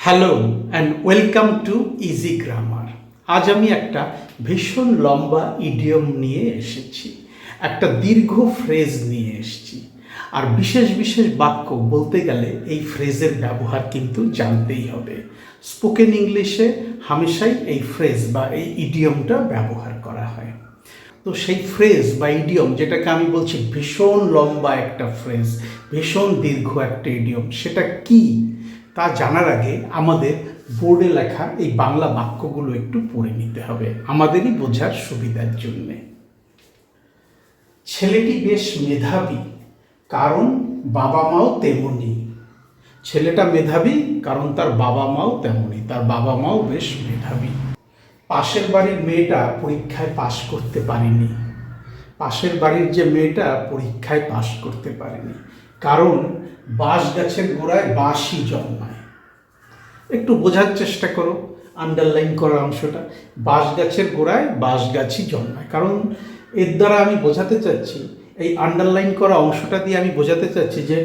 Hello and welcome to easy grammar. আজ আমি একটা ভীষণ লম্বা ইডিয়ম নিয়ে এসেছি, একটা দীর্ঘ ফ্রেজ নিয়ে এসেছি। আর বিশেষ বিশেষ বাক্য বলতে গেলে এই ফ্রেজের ব্যবহার কিন্তু জানতেই হবে। স্পোকেন ইংলিশে হামেশাই এই ফ্রেজ বা এই ইডিয়মটা ব্যবহার করা হয়। তো সেই ফ্রেজ বা ইডিয়ম, যেটাকে আমি বলছি ভীষণ লম্বা একটা ফ্রেজ, ভীষণ দীর্ঘ একটা ইডিয়ম, সেটা কি তা জানার আগে আমাদের বোর্ডে লেখা এই বাংলা বাক্যগুলো একটু পড়ে নিতে হবে আমাদেরই বোঝার সুবিধার জন্যে। ছেলেটি বেশ মেধাবী, কারণ বাবা মাও তেমনি। ছেলেটা মেধাবী কারণ তার বাবা মাও তেমনি, তার বাবা মাও বেশ মেধাবী। পাশের বাড়ির মেয়েটা পরীক্ষায় পাশ করতে পারেনি। পাশের বাড়ির যে মেয়েটা পরীক্ষায় পাশ করতে পারেনি কারণ বাঁশ গাছের গোড়ায় বাঁশই জন্মায়। একটু বোঝার চেষ্টা করো আন্ডারলাইন করা অংশটা। বাঁশ গাছের গোড়ায় বাঁশ গাছই জন্মায়, কারণ এর দ্বারা আমি বোঝাতে চাচ্ছি, এই আন্ডারলাইন করা অংশটা দিয়ে আমি বোঝাতে চাচ্ছি যে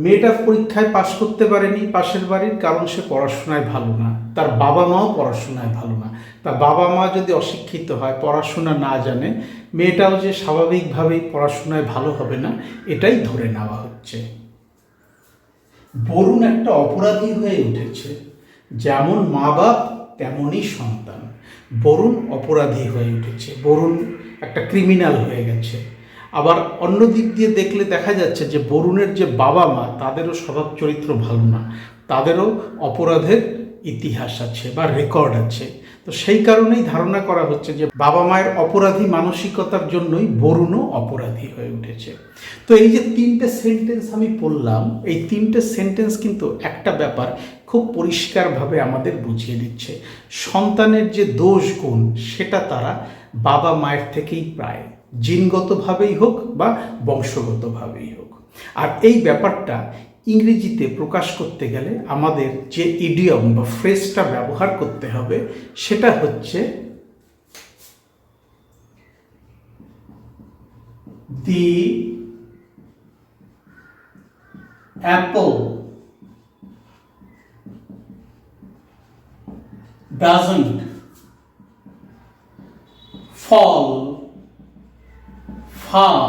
মেয়েটা পরীক্ষায় পাশ করতে পারেনি পাশের বাড়ির কারণ সে পড়াশোনায় ভালো না, তার বাবা মাও পড়াশোনায় ভালো না। তার বাবা মা যদি অশিক্ষিত হয়, পড়াশোনা না জানে, মেয়েটাও যে স্বাভাবিকভাবেই পড়াশোনায় ভালো হবে না, এটাই ধরে নেওয়া হচ্ছে। বরুণ একটা অপরাধী হয়ে উঠেছে, যেমন মা বাপ তেমনই সন্তান। বরুণ অপরাধী হয়ে উঠেছে, বরুণ একটা ক্রিমিনাল হয়ে গেছে। আবার অন্য দিক দিয়ে দেখলে দেখা যাচ্ছে যে বরুণের যে বাবা মা, তাদেরও স্বভাব চরিত্র ভালো না, তাদেরও অপরাধের ইতিহাস আছে বা রেকর্ড আছে। তো সেই কারণেই ধারণা করা হচ্ছে যে বাবা মায়ের অপরাধী মানসিকতার জন্যই বরুণও অপরাধী হয়ে উঠেছে। তো এই যে তিনটে সেন্টেন্স আমি পড়লাম, এই তিনটে সেন্টেন্স কিন্তু একটা ব্যাপার খুব পরিষ্কারভাবে আমাদের বুঝিয়ে দিচ্ছে। সন্তানের যে দোষ গুণ, সেটা তারা বাবা মায়ের থেকেই পায়, জিনগতভাবেই হোক বা বংশগতভাবেই হোক। আর এই ব্যাপারটা ইংরেজিতে প্রকাশ করতে গেলে আমাদের যে ইডিয়ম বা ফ্রেজটা ব্যবহার করতে হবে সেটা হচ্ছে the Apple doesn't fall far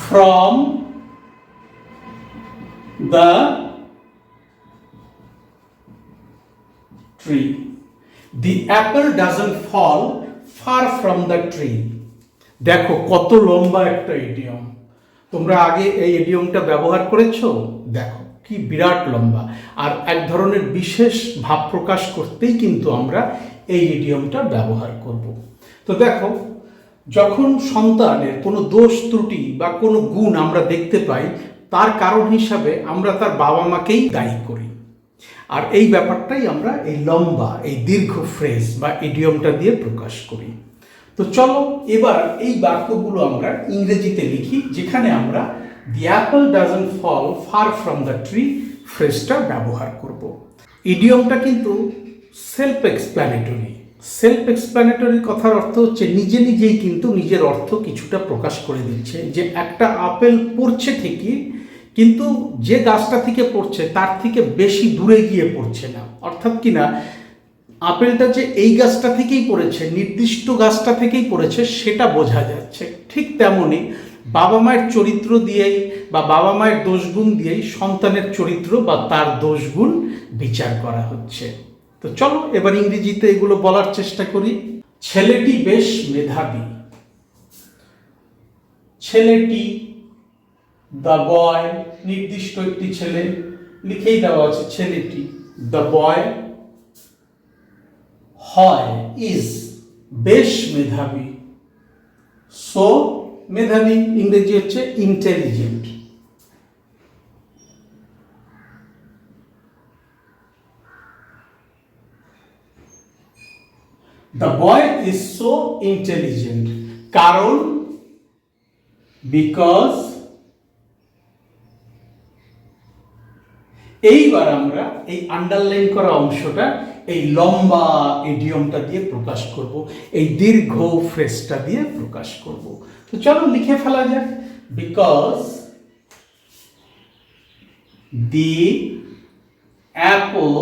from the tree. The apple doesn't fall far from the tree. দেখো কত লম্বা একটা ইডিয়ম। তোমরা আগে এই ইডিয়মটা ব্যবহার করেছো? দেখো কি বিরাট লম্বা। আর এক ধরনের বিশেষ ভাব প্রকাশ করতেই কিন্তু আমরা এই ইডিয়মটা ব্যবহার করব। তো দেখো, যখন সন্তানের কোনো দোষ ত্রুটি বা কোনো গুণ আমরা দেখতে পাই, তার কারণ হিসাবে আমরা তার বাবা মাকেই দায়ী করি। আর এই ব্যাপারটাই আমরা এই লম্বা, এই দীর্ঘ ফ্রেজ বা ইডিয়মটা দিয়ে প্রকাশ করি। তো চলো এবার এই বাক্যগুলো আমরা ইংরেজিতে লিখি, যেখানে আমরা the apple doesn't fall far from the tree ফ্রেজটা ব্যবহার করব। ইডিয়মটা কিন্তু সেলফ এক্সপ্ল্যানেটরি। সেলফ এক্সপ্ল্যানেটরির কথার অর্থ হচ্ছে নিজে নিজেই কিন্তু নিজের অর্থ কিছুটা প্রকাশ করে দিচ্ছে, যে একটা আপেল পড়ছে ঠিকই, কিন্তু যে গাছটা থেকে পড়ছে তার থেকে বেশি দূরে গিয়ে পড়ছে না। অর্থাৎ কিনা আপেলটা যে এই গাছটা থেকেই পড়েছে, নির্দিষ্ট গাছটা থেকেই পড়েছে, সেটা বোঝা যাচ্ছে। ঠিক তেমনই বাবা মায়ের চরিত্র দিয়েই বা বাবা মায়ের দোষগুণ দিয়েই সন্তানের চরিত্র বা তার দোষগুণ বিচার করা হচ্ছে। তো চলো এবার ইংরেজিতে এগুলো বলার চেষ্টা করি। ছেলেটি বেশ মেধাবী। ছেলেটি, দ্য বয়, নির্দিষ্ট একটি ছেলে, লিখেই দেওয়া আছে ছেলেটি। দ্য বয় হয়, ইজ, বেশ মেধাবী। সো মেধাবী ইংরেজি হচ্ছে intelligent. The boy is so intelligent কারণ, because, এইবার আমরা এই আন্ডারলাইন করা অংশটা এই লম্বা ইডিয়মটা দিয়ে প্রকাশ করব, এই দীর্ঘ ফ্রেজটা দিয়ে প্রকাশ করব। তো চলো লিখে ফেলা যাক। Because the apple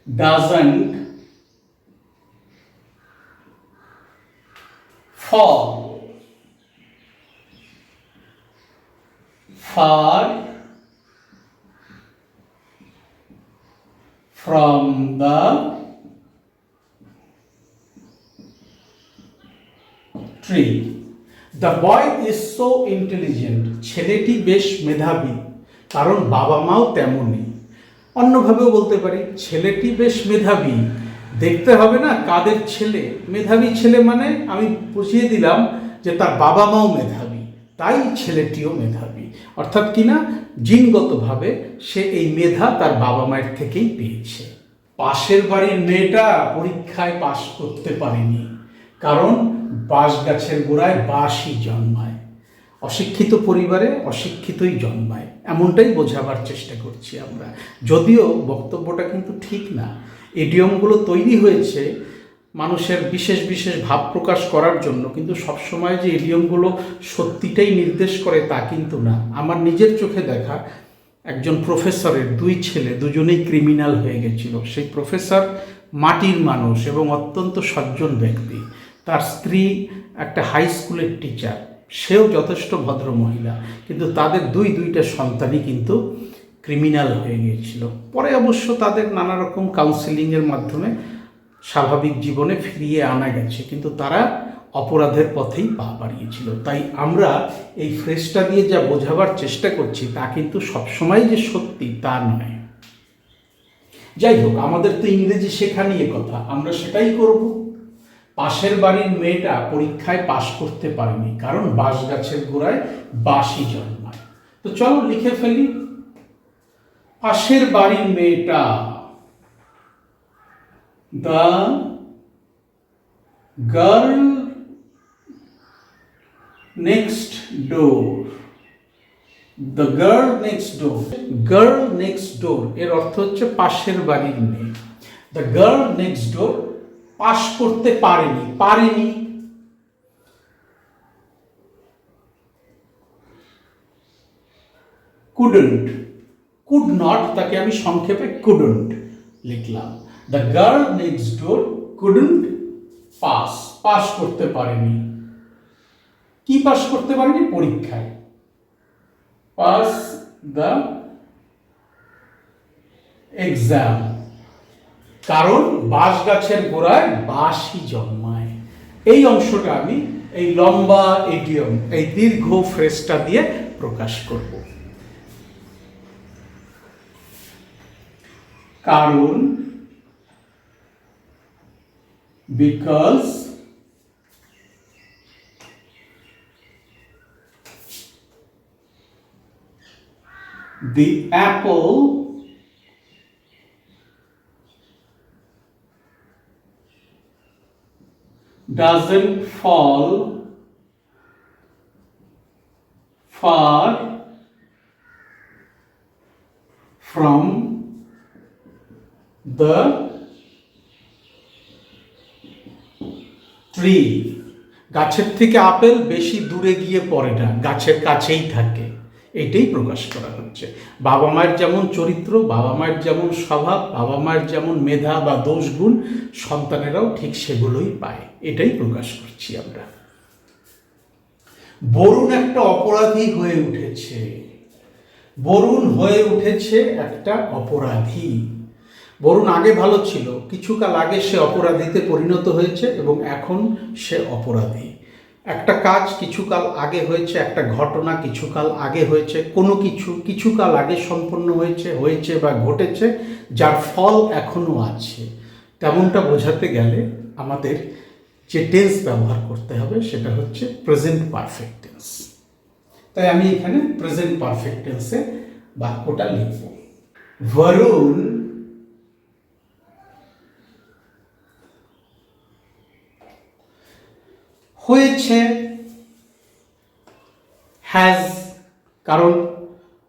doesn't fall far from the tree. The boy is so intelligent. ছেলেটি বেশ মেধাবী, কারণ বাবা মাও তেমনই। অন্যভাবেও বলতে পারি, ছেলেটি বেশ মেধাবী। দেখতে হবে না কাদের ছেলে, মেধাবী ছেলে মানে আমি বুঝিয়ে দিলাম যে তার বাবা মাও মেধাবী, তাই ছেলেটিও মেধাবী। অর্থাৎ কিনা জিনগতভাবে সে এই মেধা তার বাবা মায়ের থেকেই পেয়েছে। পাশের বাড়ির মেয়েটা পরীক্ষায় পাশ করতে পারেনি, কারণ বাঁশ গাছের গোড়ায় বাঁশই জন্মায়। অশিক্ষিত পরিবারে অশিক্ষিতই জন্মায়, এমনটাই বোঝাবার চেষ্টা করছি আমরা। যদিও বক্তব্যটা কিন্তু ঠিক না। ইডিয়মগুলো তৈরি হয়েছে মানুষের বিশেষ বিশেষ ভাব প্রকাশ করার জন্য, কিন্তু সবসময় যে ইডিয়মগুলো সত্যিটাই নির্দেশ করে তা কিন্তু না। আমার নিজের চোখে দেখা একজন প্রফেসরের দুই ছেলে দুজনেই ক্রিমিনাল হয়ে গেছিল। সেই প্রফেসর মাটির মানুষ এবং অত্যন্ত সজ্জন ব্যক্তি। তার স্ত্রী একটা হাই স্কুলের টিচার, সেও যথেষ্ট ভদ্র মহিলা, কিন্তু তাদের দুইটা সন্তানই কিন্তু ক্রিমিনাল হয়ে গিয়েছিল। পরে অবশ্য তাদের নানা রকম কাউন্সিলিংয়ের মাধ্যমে স্বাভাবিক জীবনে ফিরিয়ে আনা গেছে, কিন্তু তারা অপরাধের পথেই পা বাড়িয়েছিল। তাই আমরা এই ফ্রেজটা দিয়ে যা বোঝাবার চেষ্টা করছি তা কিন্তু সবসময় যে সত্যি তা নয়। যাই হোক, আমাদের তো ইংরেজি শেখা নিয়ে কথা, আমরা সেটাই করব। পাশের বাড়ির মেয়েটা পরীক্ষায় পাশ করতে পারেনি, কারণ বাঁশ গাছের গোড়ায় বাঁশই জন্মায়। তো চলো লিখে ফেলি। পাশের বাড়ির মেয়েটা, the girl next door. The girl next door, girl next ডোর এর অর্থ হচ্ছে পাশের বাড়ির মেয়ে। The girl next door pass করতে পারেনি। কুডন্ট, কুড নট, তাকে আমি সংক্ষেপে কুডন্ট লিখলাম। The girl next door couldn't pass করতে পারেনি। কি পাস করতে পারেনি? পরীক্ষায়। পাস দ্য এক্সাম, কারণ বাঁশ গাছের গোড়ায় বাঁশই জন্মায়। এই অংশটা আমি এই লম্বা ইডিয়ম, এই দীর্ঘ ফ্রেজটা দিয়ে প্রকাশ করব। কারণ, because, the apple doesn't fall far from the tree. গাছের থেকে আপেল বেশি দূরে গিয়ে পড়ে না, গাছের কাছেই থাকে। এটাই প্রকাশ করা হচ্ছে। বাবা মায়ের যেমন চরিত্র, বাবা মায়ের যেমন স্বভাব, বাবা মায়ের যেমন মেধা বা দোষ গুণ, সন্তানেরাও ঠিক সেগুলোই পায়। এটাই প্রকাশ করছি আমরা। বরুণ একটা অপরাধী হয়ে উঠেছে। বরুণ হয়ে উঠেছে একটা অপরাধী। বরুণ আগে ভালো ছিল, কিছুকাল আগে সে অপরাধীতে পরিণত হয়েছে এবং এখন সে অপরাধী। একটা কাজ কিছুকাল আগে হয়েছে, একটা ঘটনা কিছুকাল আগে হয়েছে, কোনো কিছু কিছুকাল আগে সম্পন্ন হয়েছে বা ঘটেছে, যার ফল এখনো আছে। তেমনটা বোঝাতে গেলে আমাদের যে টেন্স ব্যবহার করতে হবে সেটা হচ্ছে প্রেজেন্ট পারফেক্ট টেন্স। তাই আমি এখানে প্রেজেন্ট পারফেক্ট টেন্সে বাক্যটা লিখব। বরুণ হয়েছে, হ্যাজ, কারণ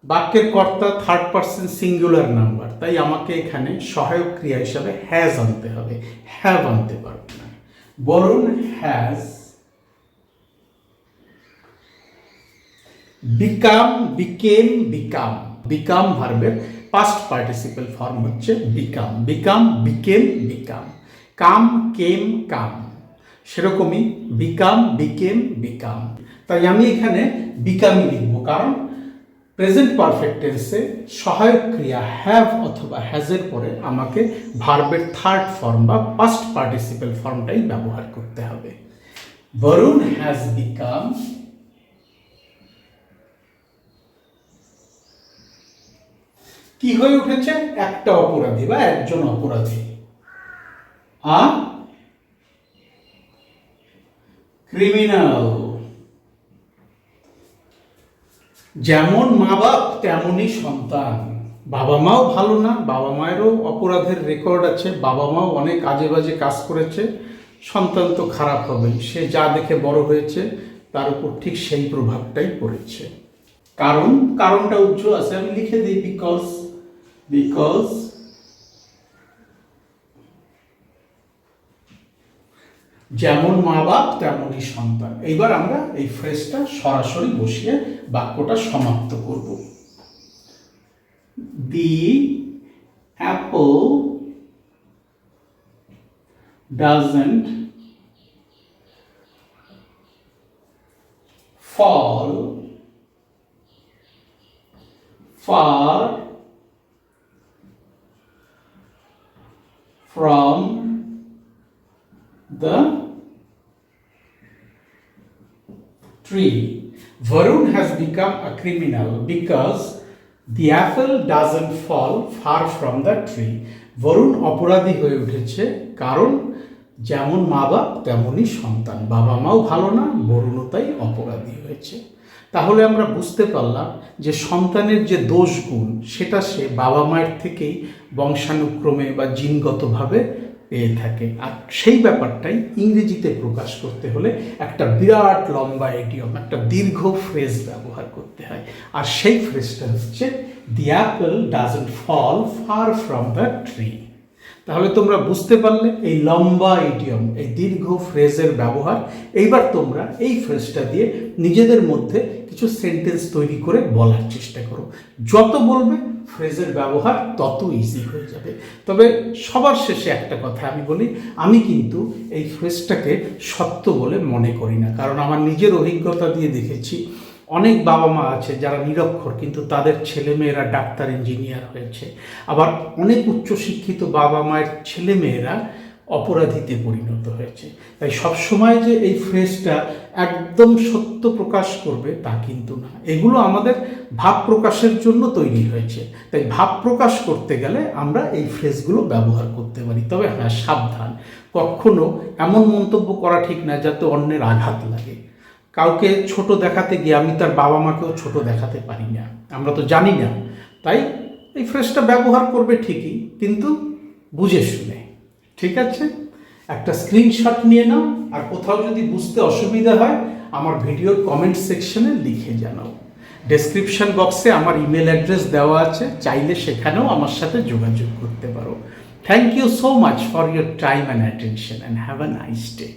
বাক্যের কর্তা থার্ড পারসন সিঙ্গুলার নাম্বার, তাই আমাকে এখানে সহায়ক ক্রিয়া হিসাবে হ্যাজ আনতে হবে, হ্যাভ আনতে পারবো না। Barun has become, became, become, become ভার্বের পাস্ট পার্টিসিপল ফর্ম হচ্ছে become, become, became, become, come, came, come, সেরকমই বিকাম, বিকেম, বিকাম। তাই আমি এখানে বিকামই লিখব, কারণ প্রেজেন্ট পারফেক্ট টেন্সে সহায়ক ক্রিয়া হ্যাভ অথবা হ্যাজের পরে আমাকে ভার্বের থার্ড ফর্ম বা পাস্ট পার্টিসিপল ফর্মটাই ব্যবহার করতে হবে। বরুণ হ্যাজ বিকাম কি হয়ে উঠেছে? একটা অপরাধী বা একজন অপরাধী। ক্রিমিনাল। যেমন মা বাপ তেমনই সন্তান। বাবা মাও ভালো না, বাবা মায়েরও অপরাধের রেকর্ড আছে, বাবা মাও অনেক আজে বাজে কাজ করেছে, সন্তান তো খারাপ হবেই। সে যা দেখে বড় হয়েছে তার উপর ঠিক সেই প্রভাবটাই পড়েছে। কারণটা উজ্জ্বল আছে, আমি লিখে দিই বিকজ যেমন মা বাপ তেমনই সন্তান। এইবার আমরা এই ফ্রেজটা সরাসরি বসিয়ে বাক্যটা সমাপ্ত করব। The apple doesn't fall far from the tree. Varun has become a criminal because the apple doesn't fall far from the tree. Varun অপরাধী হয়ে উঠেছে কারণ যেমন মা বাপ তেমনই সন্তান। বাবা মাও ভালো না, বরুণও তাই অপরাধী হয়েছে। তাহলে আমরা বুঝতে পারলাম যে সন্তানের যে দোষ গুণ সেটা সে বাবা মায়ের থেকেই বংশানুক্রমে বা জিনগতভাবে পেয়ে থাকে। আর সেই ব্যাপারটাই ইংরেজিতে প্রকাশ করতে হলে একটা বিরাট লম্বা ইডিয়ম, একটা দীর্ঘ ফ্রেজ ব্যবহার করতে হয়। আর সেই ফ্রেজটা হচ্ছে the apple doesn't fall far from the tree. তাহলে তোমরা বুঝতে পারলে এই লম্বা ইডিয়ম, এই দীর্ঘ ফ্রেজের ব্যবহার। এইবার তোমরা এই ফ্রেজটা দিয়ে নিজেদের মধ্যে কিছু সেন্টেন্স তৈরি করে বলার চেষ্টা করো। যত বলবে ফ্রেজের ব্যবহার তত ইজি হয়ে যাবে। তবে সবার শেষে একটা কথা আমি বলি, আমি কিন্তু এই ফ্রেজটাকে সত্য বলে মনে করি না। কারণ আমার নিজের অভিজ্ঞতা দিয়ে দেখেছি অনেক বাবা মা আছে যারা নিরক্ষর কিন্তু তাদের ছেলেমেয়েরা ডাক্তার, ইঞ্জিনিয়ার হয়েছে। আবার অনেক উচ্চশিক্ষিত বাবা মায়ের ছেলেমেয়েরা অপরাধীতে পরিণত হয়েছে। তাই সবসময় যে এই ফ্রেজটা একদম সত্য প্রকাশ করবে তা কিন্তু না। এগুলো আমাদের ভাব প্রকাশের জন্য তৈরি হয়েছে। তাই ভাব প্রকাশ করতে গেলে আমরা এই ফ্রেজগুলো ব্যবহার করতে পারি। তবে হ্যাঁ, সাবধান, কখনো এমন মন্তব্য করা ঠিক না যাতে অন্যের আঘাত লাগে। কাউকে ছোট দেখাতে গিয়ে আমি তার বাবা মাকেও ছোট দেখাতে পারি না, আমরা তো জানি না। তাই এই ফ্রেজটা ব্যবহার করবে ঠিকই, কিন্তু বুঝে শুনে। ঠিক আছে, একটা স্ক্রিনশট নিয়ে নাও, আর কোথাও যদি বুঝতে অসুবিধা হয় আমার ভিডিওর কমেন্ট সেকশনে লিখে জানাও। ডেসক্রিপশন বক্সে আমার ইমেল অ্যাড্রেস দেওয়া আছে, চাইলে সেখানেও আমার সাথে যোগাযোগ করতে পারো। Thank you so much for your time and attention, and have a nice day.